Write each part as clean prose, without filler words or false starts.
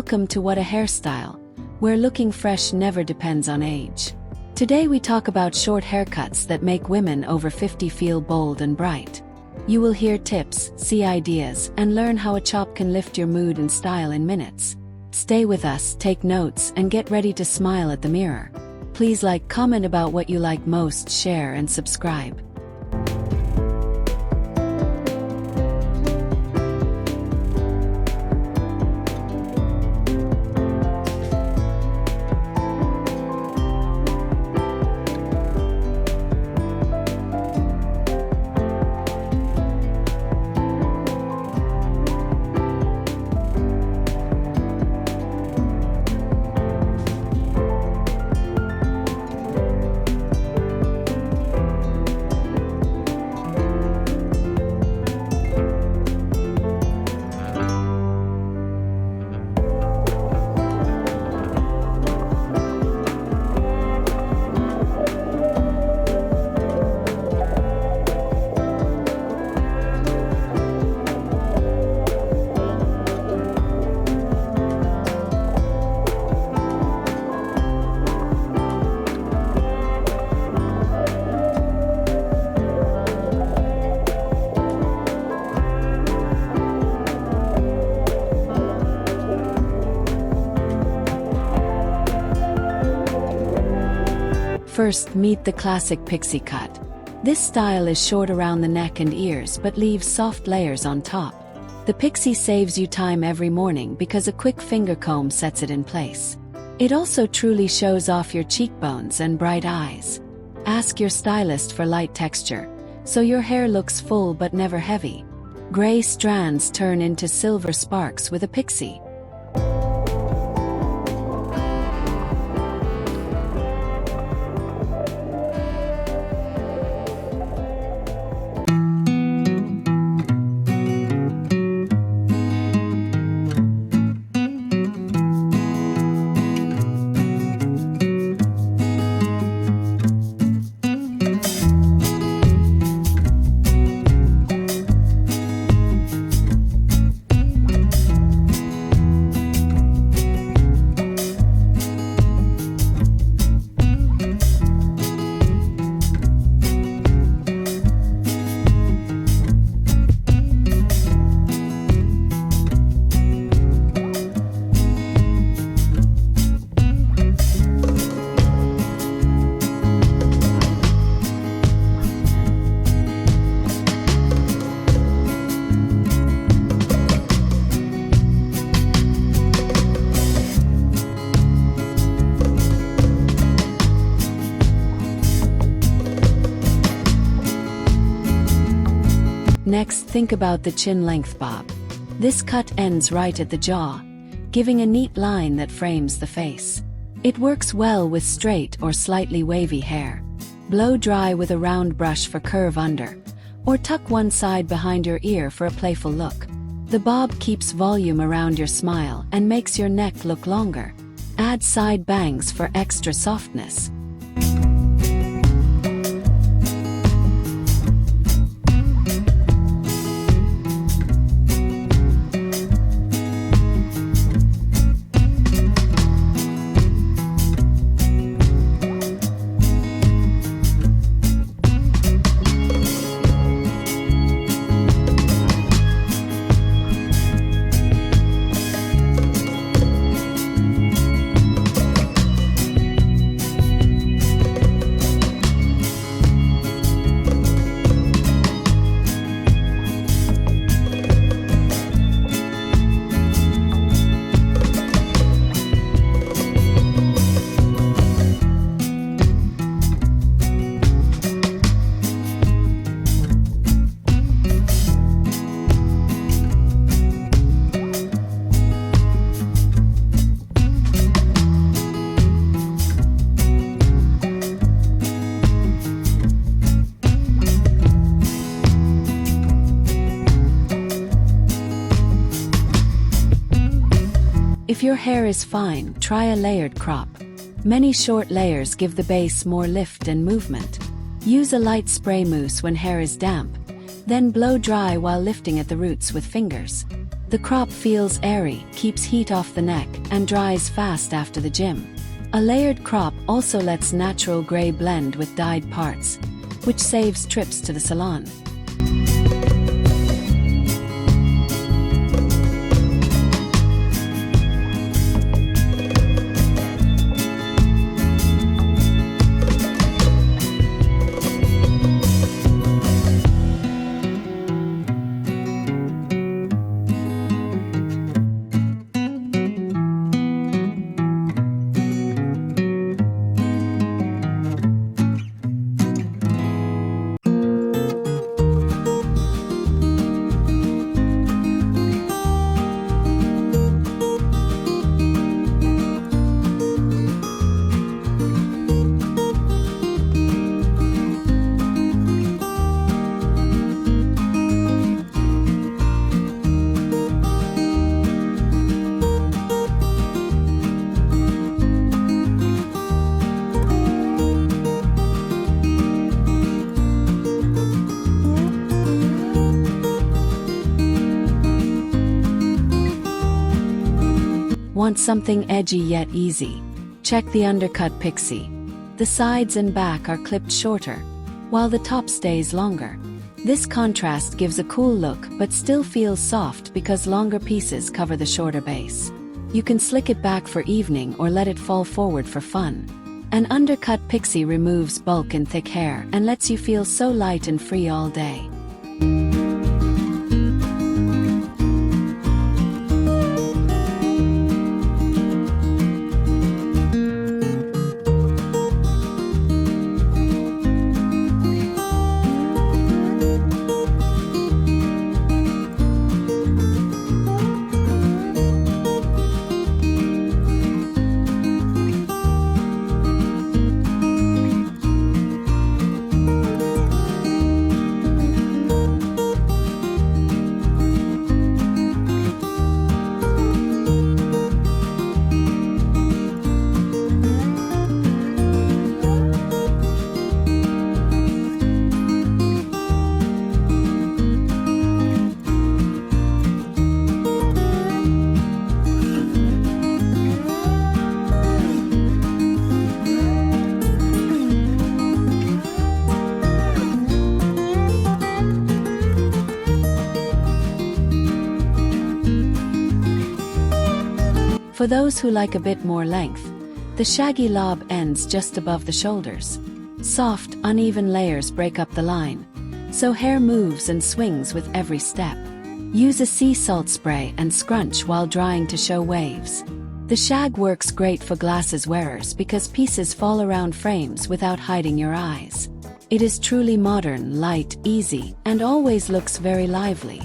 Welcome to What a Hairstyle, where looking fresh never depends on age. Today we talk about short haircuts that make women over 50 feel bold and bright. You will hear tips, see ideas, and learn how a chop can lift your mood and style in minutes. Stay with us, take notes, and get ready to smile at the mirror. Please like, comment about what you like most, share, and subscribe. First, meet the classic pixie cut. This style is short around the neck and ears but leaves soft layers on top. The pixie saves you time every morning because a quick finger comb sets it in place. It also truly shows off your cheekbones and bright eyes. Ask your stylist for light texture, so your hair looks full but never heavy. Gray strands turn into silver sparks with a pixie. Next, think about the chin length bob. This cut ends right at the jaw, giving a neat line that frames the face. It works well with straight or slightly wavy hair. Blow dry with a round brush for curve under, or tuck one side behind your ear for a playful look. The bob keeps volume around your smile and makes your neck look longer. Add side bangs for extra softness. If your hair is fine, try a layered crop. Many short layers give the base more lift and movement. Use a light spray mousse when hair is damp, then blow dry while lifting at the roots with fingers. The crop feels airy, keeps heat off the neck, and dries fast after the gym. A layered crop also lets natural gray blend with dyed parts, which saves trips to the salon. Want something edgy yet easy? Check the Undercut Pixie. The sides and back are clipped shorter, while the top stays longer. This contrast gives a cool look but still feels soft because longer pieces cover the shorter base. You can slick it back for evening or let it fall forward for fun. An Undercut Pixie removes bulk in thick hair and lets you feel so light and free all day. For those who like a bit more length, the Shaggy lob ends just above the shoulders. Soft, uneven layers break up the line, so hair moves and swings with every step. Use a sea salt spray and scrunch while drying to show waves. The shag works great for glasses wearers because pieces fall around frames without hiding your eyes. It is truly modern, light, easy, and always looks very lively.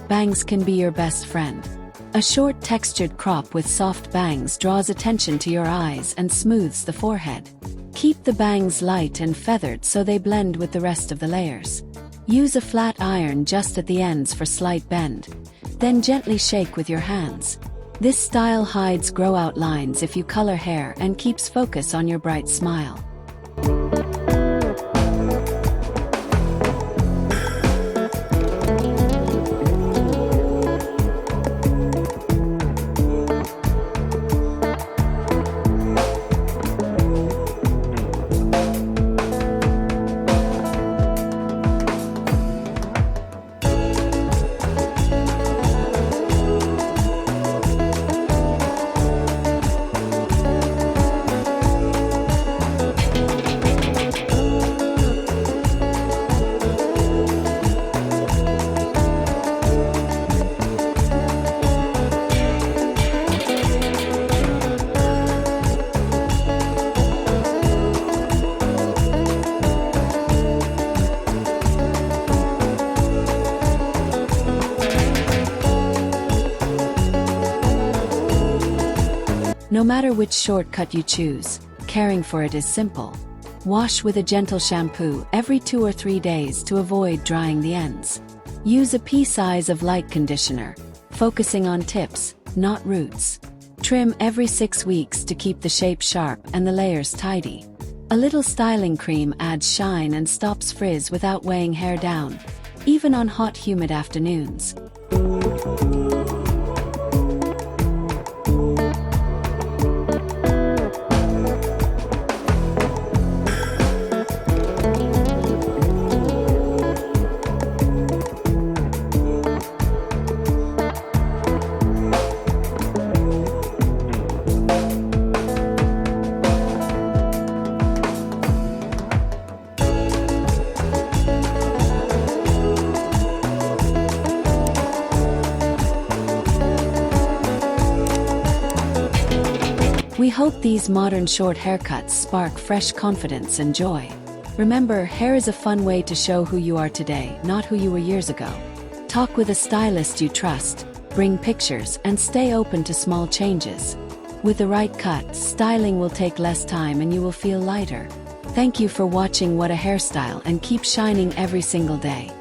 Bangs can be your best friend. A short textured crop with soft bangs draws attention to your eyes and smooths the forehead. Keep the bangs light and feathered so they blend with the rest of the layers. Use a flat iron just at the ends for slight bend. Then gently shake with your hands. This style hides grow-out lines if you color hair and keeps focus on your bright smile. No matter which shortcut you choose, caring for it is simple. Wash with a gentle shampoo every 2 or 3 days to avoid drying the ends. Use a pea size of light conditioner, focusing on tips, not roots. Trim every 6 weeks to keep the shape sharp and the layers tidy. A little styling cream adds shine and stops frizz without weighing hair down, even on hot, humid afternoons. We hope these modern short haircuts spark fresh confidence and joy. Remember, hair is a fun way to show who you are today, not who you were years ago. Talk with a stylist you trust, bring pictures, and stay open to small changes. With the right cut, styling will take less time and you will feel lighter. Thank you for watching What a Hairstyle, and keep shining every single day.